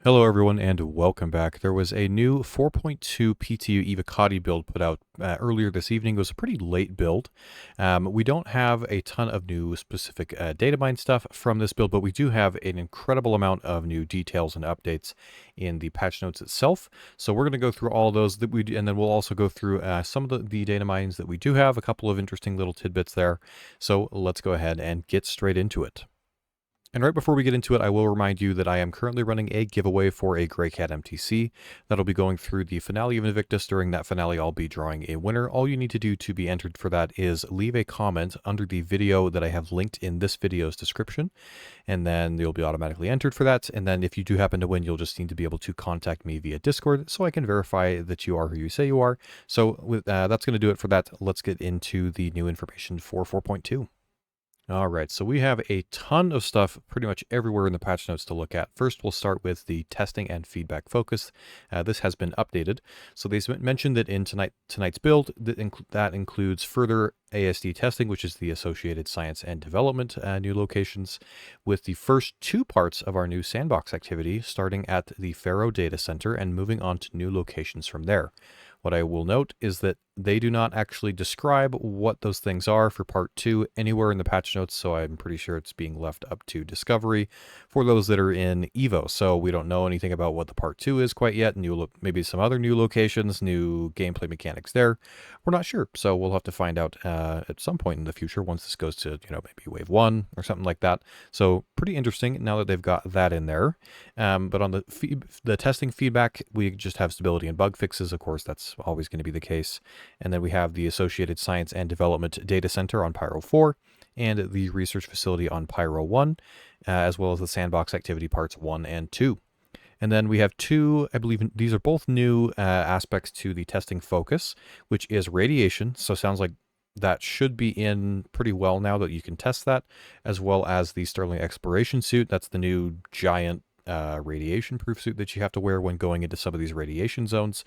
Hello everyone and welcome back. There was a new 4.2 PTU Evocati build put out earlier this evening. It was a pretty late build. We don't have a ton of new specific Datamined stuff from this build, but we do have an incredible amount of new details and updates in the patch notes itself. So we're going to go through all those and then we'll also go through some of the Dataminds that we do have, a couple of interesting little tidbits there. So let's go ahead and get straight into it. And right before we get into it, I will remind you that I am currently running a giveaway for a Greycat MTC. That'll be going through the finale of Invictus. During that finale, I'll be drawing a winner. All you need to do to be entered for that is leave a comment under the video that I have linked in this video's description, and then you'll be automatically entered for that. And then if you do happen to win, you'll just need to be able to contact me via Discord so I can verify that you are who you say you are. So that's going to do it for that. Let's get into the new information for 4.2. All right, so we have a ton of stuff pretty much everywhere in the patch notes to look at. First, we'll start with the testing and feedback focus. This has been updated. So they mentioned that in tonight's build, that includes further ASD testing, which is the Associated Science and Development new locations, with the first two parts of our new sandbox activity starting at the Faro Data Center and moving on to new locations from there. What I will note is that they do not actually describe what those things are for part 2 anywhere in the patch notes, so I'm pretty sure it's being left up to discovery for those that are in Evo. So we don't know anything about what the part 2 is quite yet. Maybe some other new locations, new gameplay mechanics there. We're not sure, so we'll have to find out at some point in the future once this goes to, maybe wave 1 or something like that. So pretty interesting now that they've got that in there. But on the testing feedback, we just have stability and bug fixes. Of course, that's always going to be the case. And then we have the Associated Science and Development Data Center on Pyro 4 and the Research Facility on Pyro 1, as well as the Sandbox Activity Parts 1 and 2. And then we have two, I believe these are both new aspects to the testing focus, which is radiation. So sounds like that should be in pretty well now that you can test that, as well as the Sterling Exploration Suit. That's the new giant radiation-proof suit that you have to wear when going into some of these radiation zones,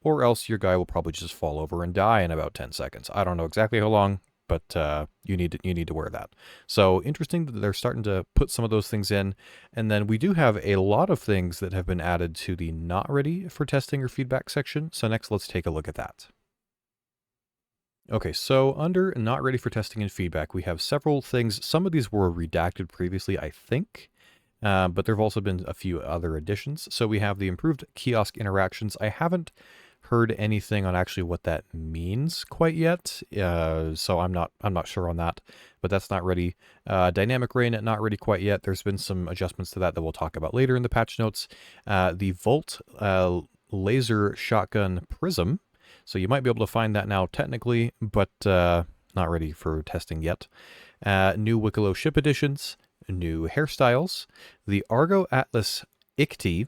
or else your guy will probably just fall over and die in about 10 seconds. I don't know exactly how long, but you need to wear that. So interesting that they're starting to put some of those things in. And then we do have a lot of things that have been added to the not ready for testing or feedback section. So next, let's take a look at that. Okay, so under not ready for testing and feedback, we have several things. Some of these were redacted previously, I think. But there have also been a few other additions. So we have the improved kiosk interactions. I haven't heard anything on actually what that means quite yet, so I'm not sure on that, but that's not ready. Dynamic rain not ready quite yet. There's been some adjustments to that we'll talk about later in the patch notes. The Volt laser shotgun prism, so you might be able to find that now technically, but not ready for testing yet. New Wicklow ship additions, new hairstyles, the Argo Atlas ICTI,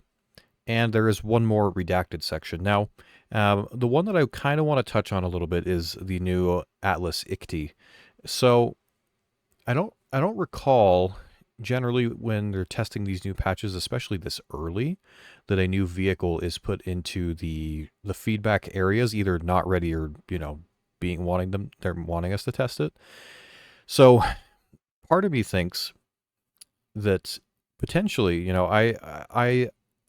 and there is one more redacted section. Now, the one that I kind of want to touch on a little bit is the new Atlas ICTI. So I don't recall generally when they're testing these new patches, especially this early, that a new vehicle is put into the feedback areas, either not ready or they're wanting us to test it. So part of me thinks that potentially,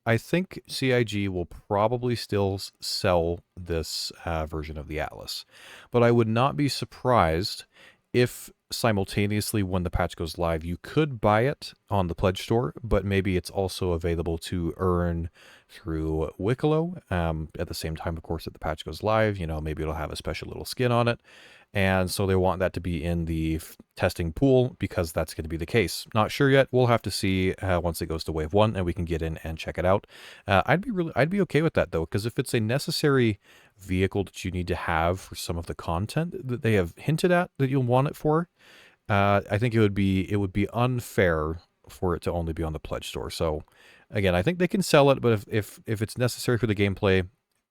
I think CIG will probably still sell this version of the Atlas, but I would not be surprised if simultaneously when the patch goes live, you could buy it on the pledge store, but maybe it's also available to earn through Wicklow at the same time, of course, that the patch goes live. Maybe it'll have a special little skin on it. And so they want that to be in the testing pool because that's going to be the case. Not sure yet. We'll have to see once it goes to wave 1 and we can get in and check it out. I'd be okay with that though, because if it's a necessary vehicle that you need to have for some of the content that they have hinted at that you'll want it for, I think it would be unfair for it to only be on the pledge store. So again, I think they can sell it, but if it's necessary for the gameplay,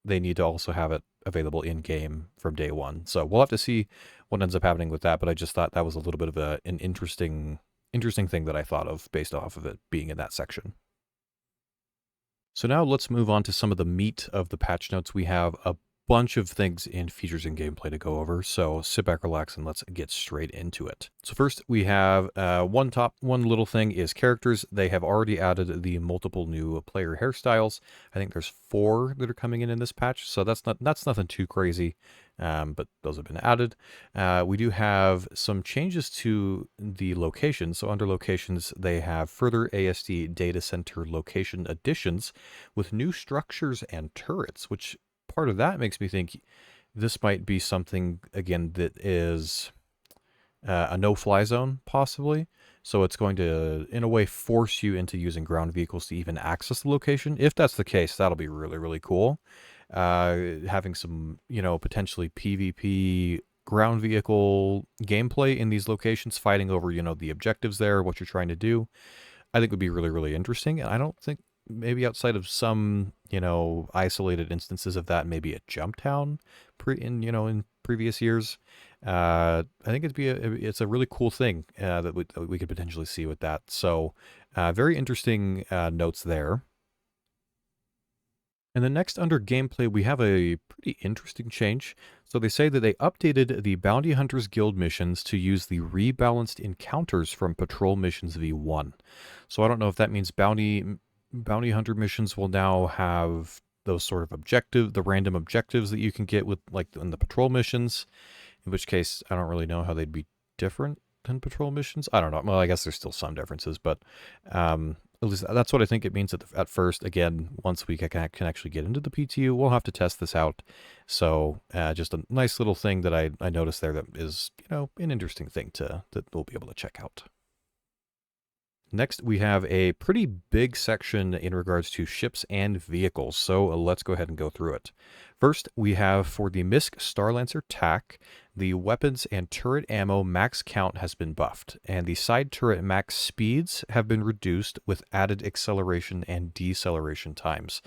they need to also have it available in game from day one. So we'll have to see what ends up happening with that. But I just thought that was a little bit of an interesting thing that I thought of based off of it being in that section. So now let's move on to some of the meat of the patch notes. We have a bunch of things in features and gameplay to go over, so sit back, relax, and let's get straight into it. So first, we have one little thing is characters. They have already added the multiple new player hairstyles. I think there's 4 that are coming in this patch, so that's nothing too crazy, but those have been added. We do have some changes to the locations. So under locations, they have further ASD data center location additions with new structures and turrets, which part of that makes me think this might be something, again, that is a no-fly zone, possibly. So it's going to, in a way, force you into using ground vehicles to even access the location. If that's the case, that'll be really, really cool. Having some, potentially PvP ground vehicle gameplay in these locations, fighting over, the objectives there, what you're trying to do, I think would be really, really interesting. And I don't think, maybe outside of some, isolated instances of that, maybe at Jumptown in previous years, I think it's a really cool thing that we could potentially see with that. So very interesting notes there. And then next, under gameplay, we have a pretty interesting change. So they say that they updated the Bounty Hunters Guild missions to use the rebalanced encounters from Patrol Missions V1. So I don't know if that means Bounty Hunter missions will now have those sort of the random objectives that you can get with, like, in the Patrol missions, in which case I don't really know how they'd be different than Patrol missions. I don't know. Well, I guess there's still some differences, but at least that's what I think it means at first. Again, once we can actually get into the PTU, we'll have to test this out. So just a nice little thing that I noticed there that is, an interesting thing that we'll be able to check out. Next, we have a pretty big section in regards to ships and vehicles, so let's go ahead and go through it. First, we have for the MISC Starlancer TAC, the weapons and turret ammo max count has been buffed, and the side turret max speeds have been reduced with added acceleration and deceleration times.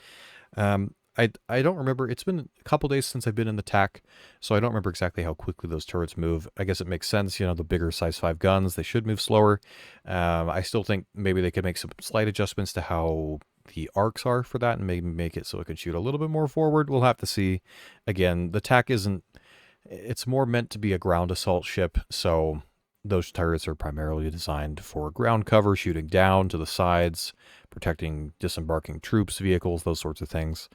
I don't remember. It's been a couple days since I've been in the TAC, so I don't remember exactly how quickly those turrets move. I guess it makes sense. The bigger size 5 guns, they should move slower. I still think maybe they could make some slight adjustments to how the arcs are for that and maybe make it so it can shoot a little bit more forward. We'll have to see. Again, the TAC it's more meant to be a ground assault ship, so those turrets are primarily designed for ground cover, shooting down to the sides, protecting disembarking troops, vehicles, those sorts of things.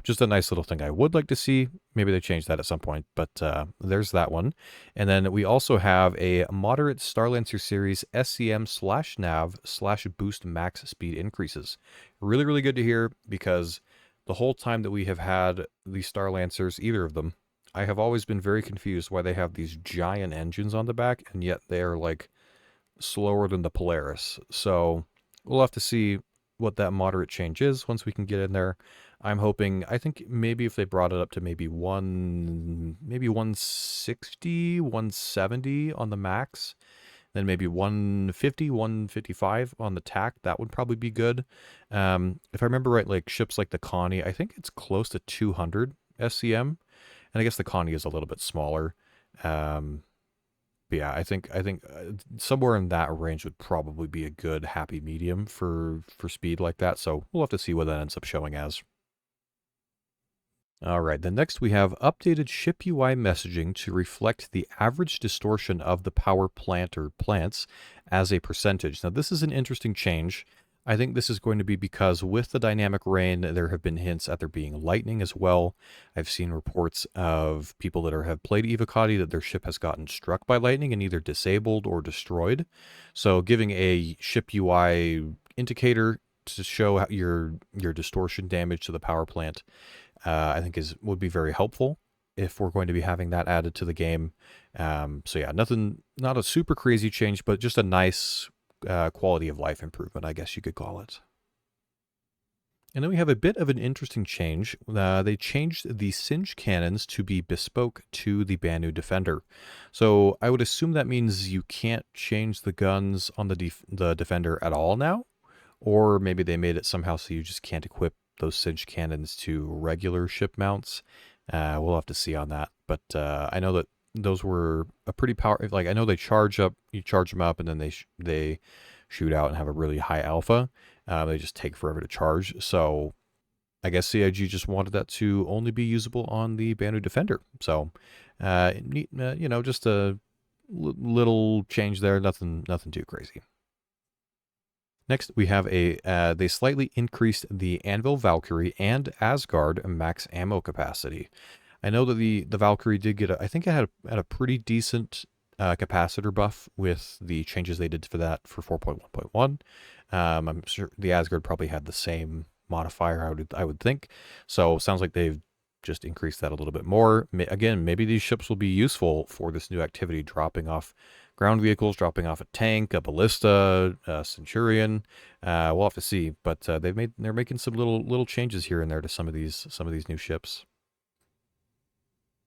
Just a nice little thing I would like to see. Maybe they change that at some point, but there's that one. And then we also have a moderate Starlancer series SCM/nav/boost max speed increases. Really, really good to hear, because the whole time that we have had the Starlancers, either of them, I have always been very confused why they have these giant engines on the back, and yet they are, like, slower than the Polaris. So we'll have to see what that moderate change is once we can get in there. I'm hoping, I think maybe if they brought it up to maybe 160, 170 on the max, then maybe 150, 155 on the TAC, that would probably be good. If I remember right, like ships like the Connie, I think it's close to 200 SCM, and I guess the Connie is a little bit smaller. But yeah, I think somewhere in that range would probably be a good happy medium for speed like that. So we'll have to see what that ends up showing as. All right, then next we have updated ship UI messaging to reflect the average distortion of the power plant or plants as a percentage. Now, this is an interesting change. I think this is going to be because with the dynamic rain, there have been hints at there being lightning as well. I've seen reports of people that have played Evocati that their ship has gotten struck by lightning and either disabled or destroyed. So giving a ship UI indicator to show how your distortion damage to the power plant, I think would be very helpful if we're going to be having that added to the game. So yeah, not a super crazy change, but just a nice quality of life improvement, I guess you could call it. And then we have a bit of an interesting change. They changed the Singe cannons to be bespoke to the Banu Defender. So I would assume that means you can't change the guns on the Defender at all now, or maybe they made it somehow so you just can't equip those Singe cannons to regular ship mounts. We'll have to see on that. But I know that those were a pretty powerful, like, I know they charge up, you charge them up and then they shoot out and have a really high alpha. They just take forever to charge. So I guess CIG just wanted that to only be usable on the Banu Defender. So, just a little change there. Nothing too crazy. Next, we have they slightly increased the Anvil Valkyrie and Asgard max ammo capacity. I know that the Valkyrie did get I think it had a pretty decent capacitor buff with the changes they did for that for 4.1.1. I'm sure the Asgard probably had the same modifier, I would think. So sounds like they've just increased that a little bit more. Again, maybe these ships will be useful for this new activity, dropping off ground vehicles, dropping off a tank, a ballista, a Centurion. We'll have to see, but they're making some little changes here and there to some of these new ships.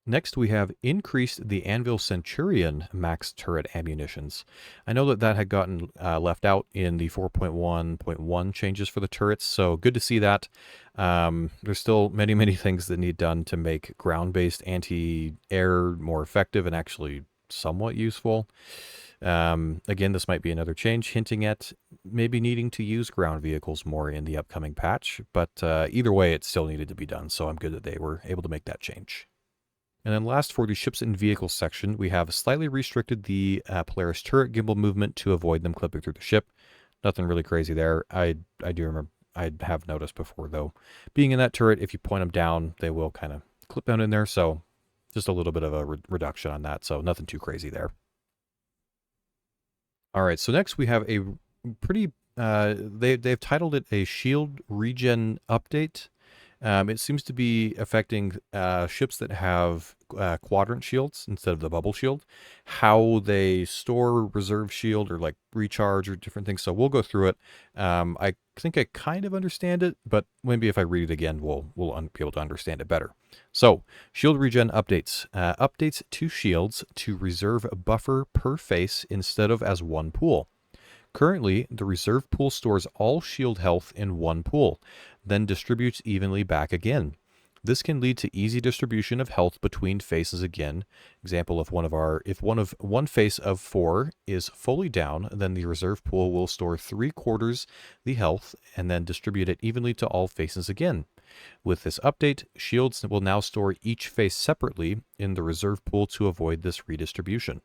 Next, we have increased the Anvil Centurion max turret ammunitions. I know that had gotten left out in the 4.1.1 changes for the turrets, so good to see that. There's still many things that need done to make ground-based anti-air more effective and actually somewhat useful. Again, this might be another change, hinting at maybe needing to use ground vehicles more in the upcoming patch, but either way, it still needed to be done, so I'm good that they were able to make that change. And then last, for the ships and vehicles section, we have slightly restricted the Polaris turret gimbal movement to avoid them clipping through the ship. Nothing really crazy there. I do remember, I have noticed before though, being in that turret, if you point them down, they will kind of clip down in there. So just a little bit of a reduction on that. So nothing too crazy there. All right, so next we have a pretty, they've titled it a shield regen update. It seems to be affecting ships that have quadrant shields instead of the bubble shield, how they store reserve shield or like recharge or different things. So we'll go through it. I think I kind of understand it, but maybe if I read it again, we'll be able to understand it better. So shield regen updates. Updates to shields to reserve a buffer per face instead of as one pool. Currently, the reserve pool stores all shield health in one pool, then distributes evenly back again. This can lead to easy distribution of health between faces again. Example, if one face of 4 is fully down, then the reserve pool will store 3/4 the health and then distribute it evenly to all faces again. With this update, shields will now store each face separately in the reserve pool to avoid this redistribution.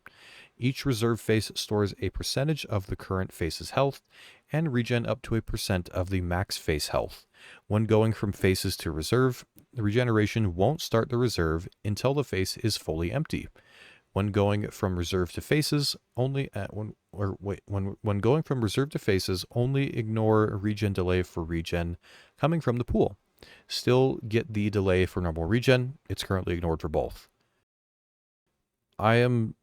Each reserve face stores a percentage of the current face's health and regen up to a % of the max face health. When going from faces to reserve, the regeneration won't start the reserve until the face is fully empty. When going from reserve to faces, only going from reserve to faces, only ignore regen delay for regen coming from the pool. Still get the delay for normal regen. It's currently ignored for both. I am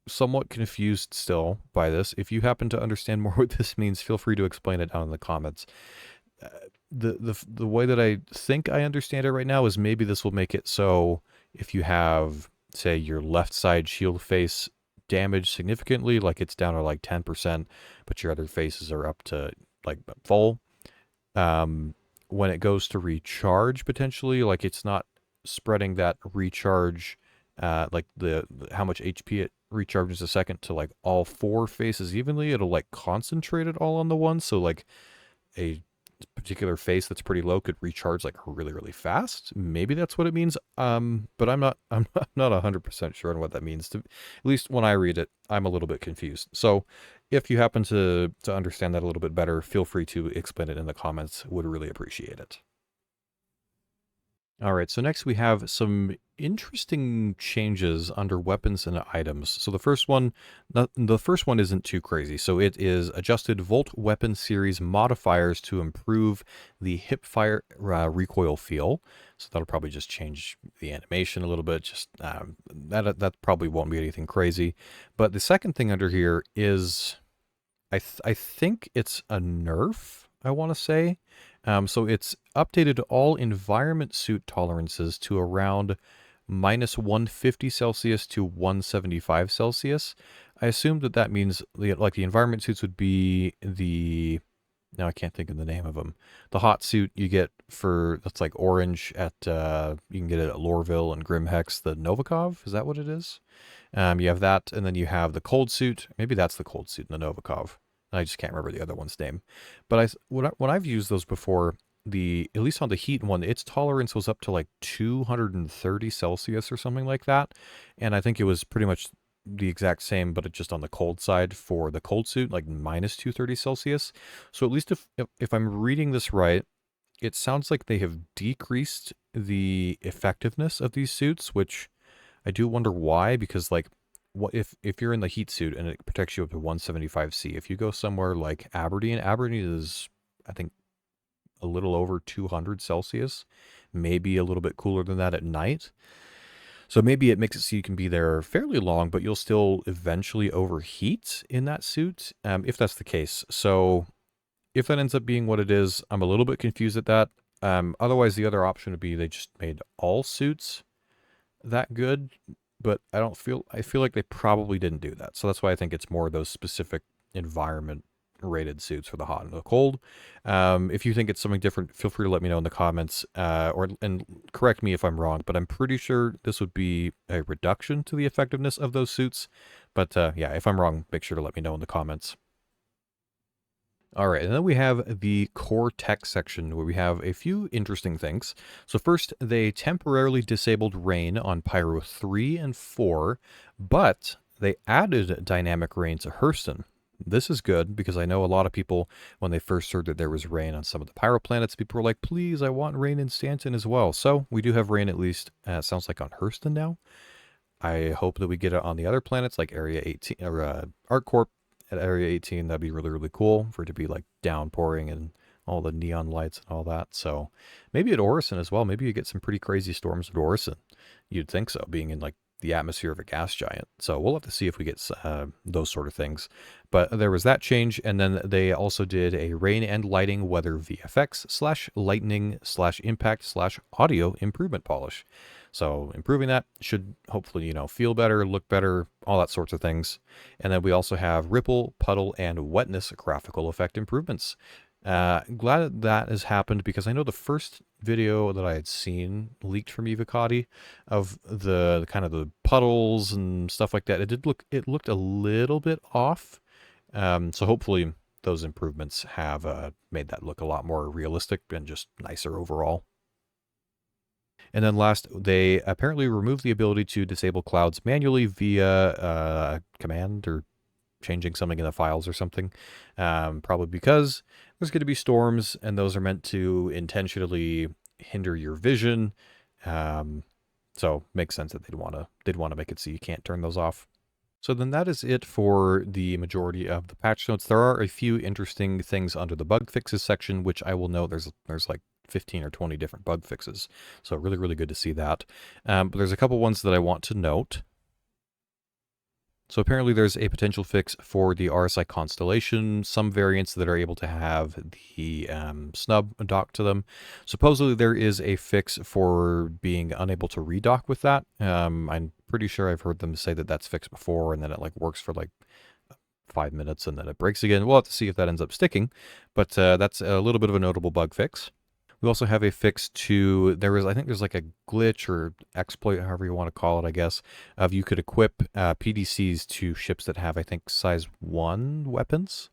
somewhat confused still by this. If you happen to understand more what this means, feel free to explain it down in the comments. The way that I think I understand it right now is maybe this will make it so if you have, say, your left side shield face damaged significantly, like it's down to like 10%, but your other faces are up to like full, when it goes to recharge potentially, like it's not spreading that recharge, like how much HP it recharges a second to like all 4 faces evenly. It'll like concentrate it all on the one, so like a particular face that's pretty low could recharge like really fast. Maybe that's what it means. But I'm not 100% sure on what that means. At least when I read it, I'm a little bit confused. So if you happen to understand that a little bit better, feel free to explain it in the comments. Would really appreciate it. All right, so next we have some interesting changes under weapons and items. So the first one isn't too crazy. So it is adjusted Volt Weapon Series modifiers to improve the hipfire recoil feel. So that'll probably just change the animation a little bit. Just that probably won't be anything crazy. But the second thing under here is, I think it's a nerf, I want to say. So it's updated all environment suit tolerances to around minus 150 Celsius to 175 Celsius. I assume that means the environment suits would be now I can't think of the name of them. The hot suit you get that's like orange at, you can get it at Lorville and Grimhex, the Novikov, is that what it is? You have that, and then you have the cold suit. Maybe that's the cold suit in the Novikov. I just can't remember the other one's name. But when I've used those before, at least on the heat one, its tolerance was up to like 230 Celsius or something like that. And I think it was pretty much the exact same, but it just on the cold side for the cold suit, like minus 230 Celsius. So at least if I'm reading this right, it sounds like they have decreased the effectiveness of these suits, which I do wonder why, because like what if you're in the heat suit and it protects you up to 175C, if you go somewhere like Aberdeen is I think a little over 200 Celsius, maybe a little bit cooler than that at night. So maybe it makes it so you can be there fairly long, but you'll still eventually overheat in that suit, if that's the case. So if that ends up being what it is, I'm a little bit confused at that. Otherwise, the other option would be they just made all suits that good, but I feel like they probably didn't do that. So that's why I think it's more those specific environment rated suits for the hot and the cold. If you think it's something different, feel free to let me know in the comments, and correct me if I'm wrong, but I'm pretty sure this would be a reduction to the effectiveness of those suits. But yeah, if I'm wrong, make sure to let me know in the comments. All right, and then we have the core tech section where we have a few interesting things. So first, they temporarily disabled rain on Pyro 3 and 4, but they added dynamic rain to Hurston. This is good because I know a lot of people, when they first heard that there was rain on some of the Pyro planets, people were like, please, I want rain in Stanton as well. So we do have rain at least, sounds like on Hurston now. I hope that we get it on the other planets like Area 18, or ArcCorp at Area 18. That'd be really, really cool for it to be like downpouring and all the neon lights and all that. So maybe at Orison as well. Maybe you get some pretty crazy storms at Orison. You'd think so, being in like the atmosphere of a gas giant. So we'll have to see if we get those sort of things. But there was that change. And then they also did a rain and lighting weather VFX / lightning / impact / audio improvement polish. So improving that should hopefully, feel better, look better, all that sorts of things. And then we also have ripple, puddle, and wetness graphical effect improvements. Glad that has happened because I know the first video that I had seen leaked from Evocati of the kind of the puddles and stuff like that, it looked a little bit off. So hopefully those improvements have made that look a lot more realistic and just nicer overall. And then last, they apparently removed the ability to disable clouds manually via command or changing something in the files or something. Probably because there's going to be storms, and those are meant to intentionally hinder your vision. So makes sense that they'd want to make it so you can't turn those off. So then that is it for the majority of the patch notes. There are a few interesting things under the bug fixes section, which I will note there's like 15 or 20 different bug fixes. So really, really good to see that. But there's a couple ones that I want to note. So apparently there's a potential fix for the RSI Constellation, some variants that are able to have the snub dock to them. Supposedly there is a fix for being unable to redock with that. I'm pretty sure I've heard them say that that's fixed before and then it like works for like 5 minutes and then it breaks again. We'll have to see if that ends up sticking, but that's a little bit of a notable bug fix. We also have a fix to, I think there's like a glitch or exploit, however you want to call it, I guess, of you could equip PDCs to ships that have, I think, size 1 weapons,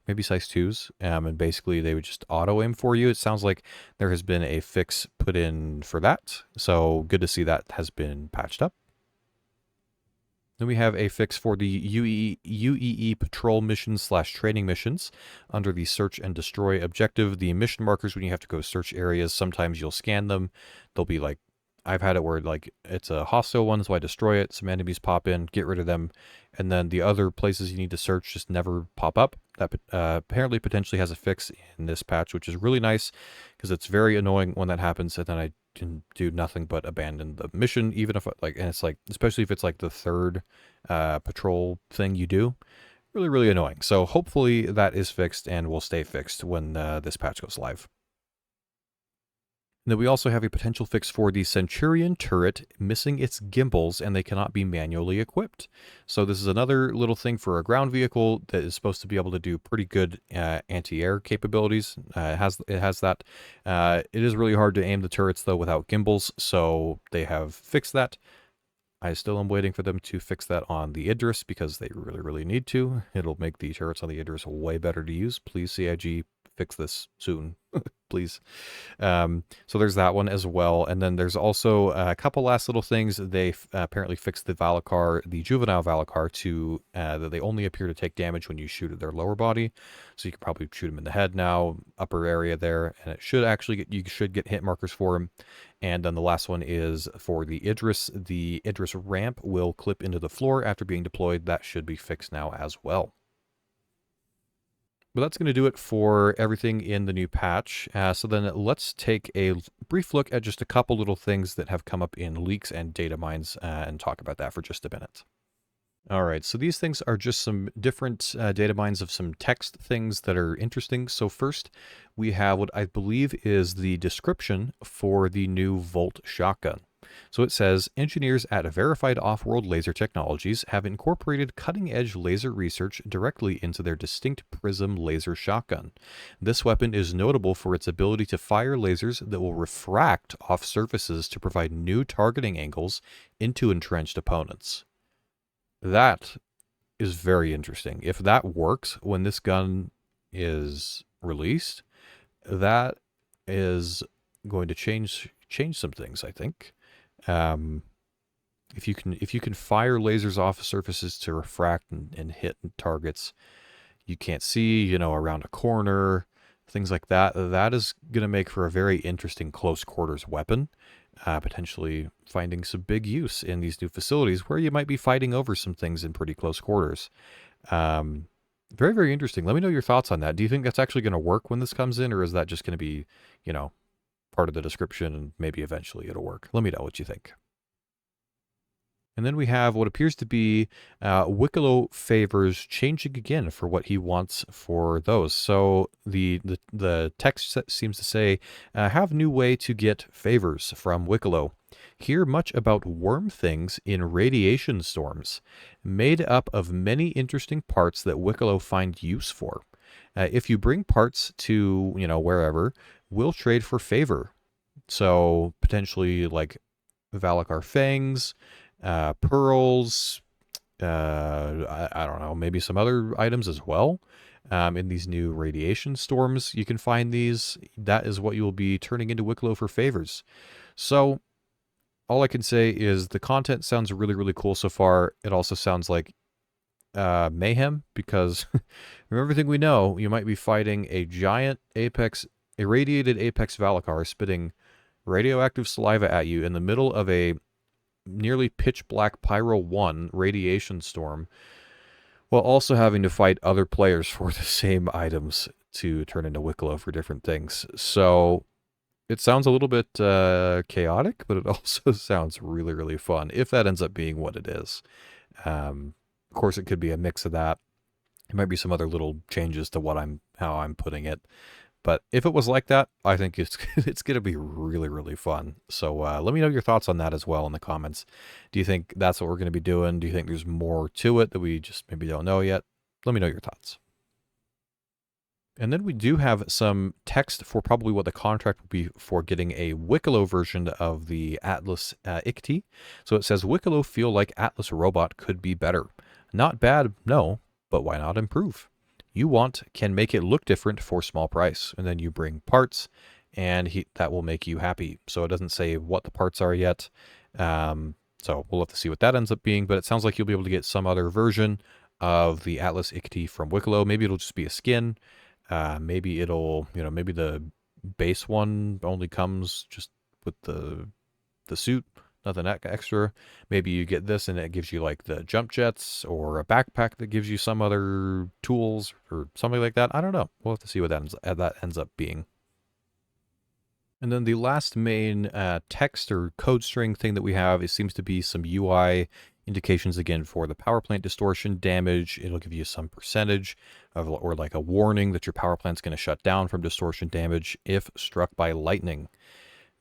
maybe size 2s, and basically they would just auto aim for you. It sounds like there has been a fix put in for that, so good to see that has been patched up. Then we have a fix for the UEE patrol missions / training missions under the search and destroy objective. The mission markers, when you have to go search areas, sometimes you'll scan them. They'll be like, I've had it where like it's a hostile one, so I destroy it. Some enemies pop in, get rid of them. And then the other places you need to search just never pop up. That apparently potentially has a fix in this patch, which is really nice because it's very annoying when that happens. And then I can do nothing but abandon the mission, even if like, and it's like, especially if it's like the third patrol thing you do, really, really annoying. So hopefully that is fixed and will stay fixed when this patch goes live. And then we also have a potential fix for the Centurion turret missing its gimbals and they cannot be manually equipped. So this is another little thing for a ground vehicle that is supposed to be able to do pretty good anti-air capabilities. It has that. It is really hard to aim the turrets though without gimbals, so they have fixed that. I still am waiting for them to fix that on the Idris because they really, really need to. It'll make the turrets on the Idris way better to use. Please, CIG, fix this soon. please. So there's that one as well. And then there's also a couple last little things. They apparently fixed the Valakar, the juvenile Valakar, to that they only appear to take damage when you shoot at their lower body. So you can probably shoot them in the head now, upper area there, and it should actually you should get hit markers for them. And then the last one is for the Idris. The Idris ramp will clip into the floor after being deployed. That should be fixed now as well. But that's going to do it for everything in the new patch. So then let's take a brief look at just a couple little things that have come up in leaks and data mines and talk about that for just a minute. All right, so these things are just some different data mines of some text things that are interesting. So first, we have what I believe is the description for the new Volt shotgun. So it says, engineers at Verified Off-World Laser Technologies have incorporated cutting-edge laser research directly into their distinct Prism laser shotgun. This weapon is notable for its ability to fire lasers that will refract off surfaces to provide new targeting angles into entrenched opponents. That is very interesting. If that works when this gun is released, that is going to change some things, I think. If you can fire lasers off of surfaces to refract and hit targets you can't see, around a corner, things like that, that is going to make for a very interesting close quarters weapon. Potentially finding some big use in these new facilities where you might be fighting over some things in pretty close quarters. Very, very interesting. Let me know your thoughts on that. Do you think that's actually going to work when this comes in, or is that just going to be, part of the description and maybe eventually it'll work? Let me know what you think. And then we have what appears to be Wicklow favors changing again for what he wants for those. So the text seems to say, have new way to get favors from Wicklow. Hear much about worm things in radiation storms, made up of many interesting parts that Wicklow find use for. If you bring parts to, wherever, we'll trade for favor. So potentially like Valakar fangs, pearls, I don't know, maybe some other items as well. In these new radiation storms, you can find these. That is what you will be turning into Wicklow for favors. So all I can say is the content sounds really, really cool so far. It also sounds like mayhem, because from everything we know, you might be fighting a giant irradiated Apex Valakar spitting radioactive saliva at you in the middle of a nearly pitch black Pyro 1 radiation storm, while also having to fight other players for the same items to turn into Wicklow for different things. So it sounds a little bit chaotic, but it also sounds really, really fun, if that ends up being what it is. Of course, it could be a mix of that. It might be some other little changes to how I'm putting it. But if it was like that, I think it's going to be really, really fun. So let me know your thoughts on that as well in the comments. Do you think that's what we're going to be doing? Do you think there's more to it that we just maybe don't know yet? Let me know your thoughts. And then we do have some text for probably what the contract will be for getting a Wicklow version of the Atlas ICT. So it says, Wicklow feel like Atlas robot could be better. Not bad, no, but why not improve? You can make it look different for small price, and then you bring parts, and that will make you happy. So it doesn't say what the parts are yet, so we'll have to see what that ends up being, but it sounds like you'll be able to get some other version of the Atlas ICT from Wicklow. Maybe it'll just be a skin, maybe it'll, maybe the base one only comes just with the suit, nothing extra. Maybe you get this and it gives you like the jump jets, or a backpack that gives you some other tools or something like that. I don't know. We'll have to see what that ends up being. And then the last main text or code string thing that we have seems to be some UI indications again for the power plant distortion damage. It'll give you some percentage or like a warning that your power plant's going to shut down from distortion damage if struck by lightning.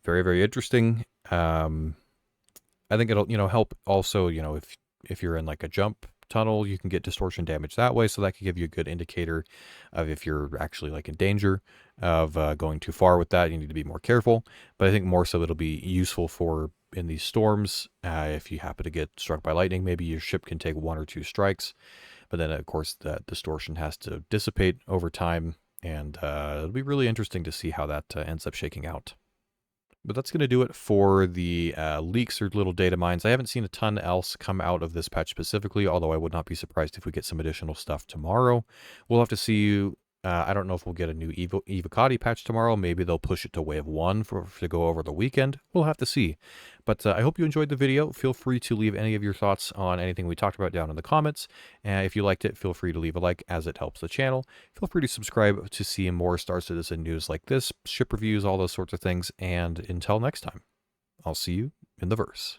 Very, very interesting. I think it'll, help also, if you're in like a jump tunnel, you can get distortion damage that way. So that could give you a good indicator of if you're actually like in danger of going too far with that. You need to be more careful. But I think more so it'll be useful for in these storms. If you happen to get struck by lightning, maybe your ship can take 1 or 2 strikes. But then, of course, that distortion has to dissipate over time. And it'll be really interesting to see how that ends up shaking out. But that's going to do it for the leaks or little data mines. I haven't seen a ton else come out of this patch specifically, although I would not be surprised if we get some additional stuff tomorrow. We'll have to see. I don't know if we'll get a new Evocati patch tomorrow. Maybe they'll push it to Wave 1 to go over the weekend. We'll have to see. But I hope you enjoyed the video. Feel free to leave any of your thoughts on anything we talked about down in the comments. If you liked it, feel free to leave a like as it helps the channel. Feel free to subscribe to see more Star Citizen news like this, ship reviews, all those sorts of things. And until next time, I'll see you in the verse.